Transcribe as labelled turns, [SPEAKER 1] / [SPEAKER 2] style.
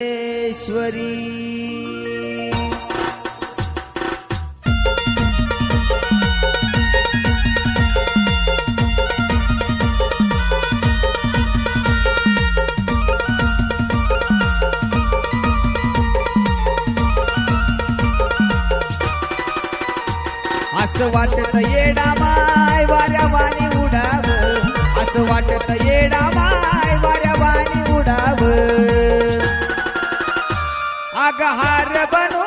[SPEAKER 1] ईश्वरी असं वाटत येडा माय वाऱ्या वाणी उडाव, असं वाटत येडा माय वाऱ्या वाणी उडाव, अग हार बनू